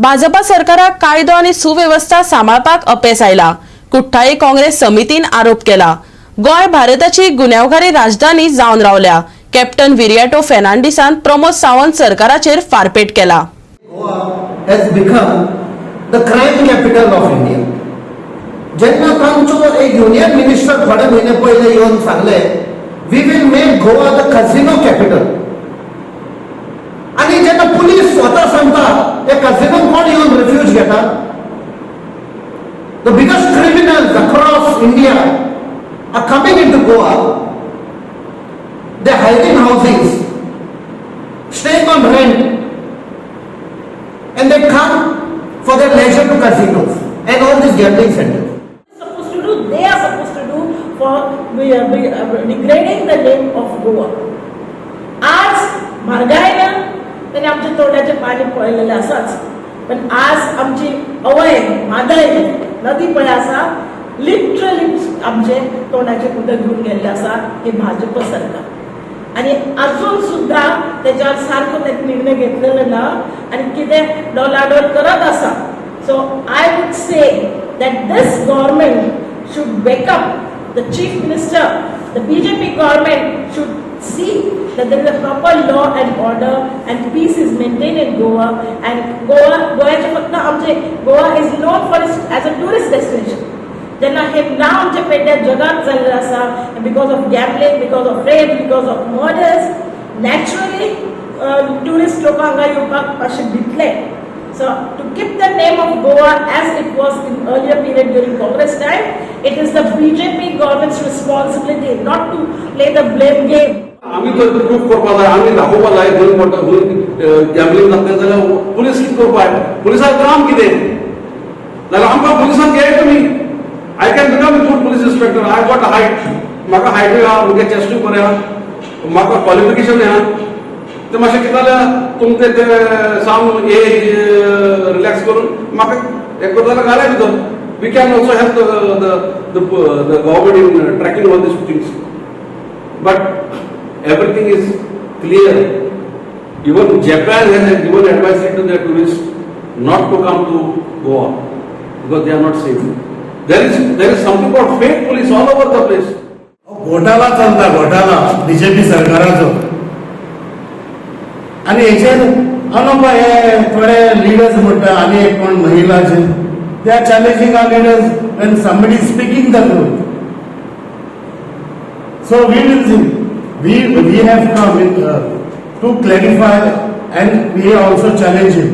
भाजपा सरकाराक कायदो आनी सुव्यवस्था सांबाळपाक अपेस आयला। कुठ्ठाळी काँग्रेस समितीन आरोप केला। गोय भारताची गुन्यांवकारी राजधानी जावन रावल्या। कॅप्टन विरियाटो फेर्नांडिसान प्रमोद सावंत सरकाराचेर फारपेट केला। Goa has become the crime capital of India. जेन्ना तांचो एक युनियन मिनिस्टर थोडे म्हयने पयले येवन सांगले we will make Goa the casino capital. आणि जेन्ना पुलीस स्वता सांगता ते कॅसिनो कोण येवन रिफ्यूज घेता, the biggest criminals across India are coming into Goa, they hiring houses, staying on rent, and they come for their leisure to casinos and all these gambling centers. They are supposed to do for degrading the name of Goa. आज म्हारगायेन तांणी आमच्या तोंडाचे पाणी पळयलेले आसाच, पण आज आमची अवय म्हादय नदी पळय आसा लिटरली आमचे तोंडाचे उदक घेऊन गेल्ले आसा हे भाजप सरकार। आणि अजून सुद्धा त्याच्यावर सारखो निर्णय घेतलेलो ना आणि कितें डोलाडोल करत आसा। So I would say that this government should wake up. The chief minister, the BJP government should see that there is a proper law and order and peace is maintained in Goa, and Goaचे फक्त आमचे Goa is known for as a tourist destination. जेन्ना हे नाव आमच्या पेड्यार जगात जाल्लें आसा because of gambling, because of rape, because of murders, naturally tourist लोक हांगा येवपाक मातशे भितले। So to keep the name of Goa as it was in earlier period during Congress time, it is the BJP government's responsibility not to play the blame game. आम्ही तर proof करपा जाय, आम्ही दाखोवपा जाय खंय पडटा खंय गॅम्बलिंग जाता जाल्यार पुलीस कितें करपाय, पुलिसाचें काम कितें जाल्यार आमकां पुलिसान घे तुमी। I can become a good police inspector, I got a height, म्हाका हायटूय आहा, म्हगे चेस्टूय बरें आहा, म्हाका क्वॉलिफिकेशन आहा, ते मातशें कितें जाल्यार तुमचें ते साम एज रिलॅक्स करून म्हाका हें करता जाल्यार घालाय भितर। We can also help the government in tracking all these things, but everything is clear. Even Japan has given advice to their tourists not to come to Goa because they are not safe. There is something called fake police all over the place. घोटाळा चलता, घोटाळा BJP सरकाराचो। आणि हेचेर अनोपा हे थोडे leaders म्हणटा आनी एक कोण महिलाचे they are challenging our leaders when somebody is speaking the truth. So we will see, we have come in, to clarify and we also challenge him.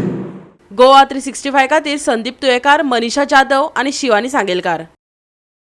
Goa 365 खातीर संदीप तुयेकार, मनीषा जाधव आणि शिवानी सांगेलकार।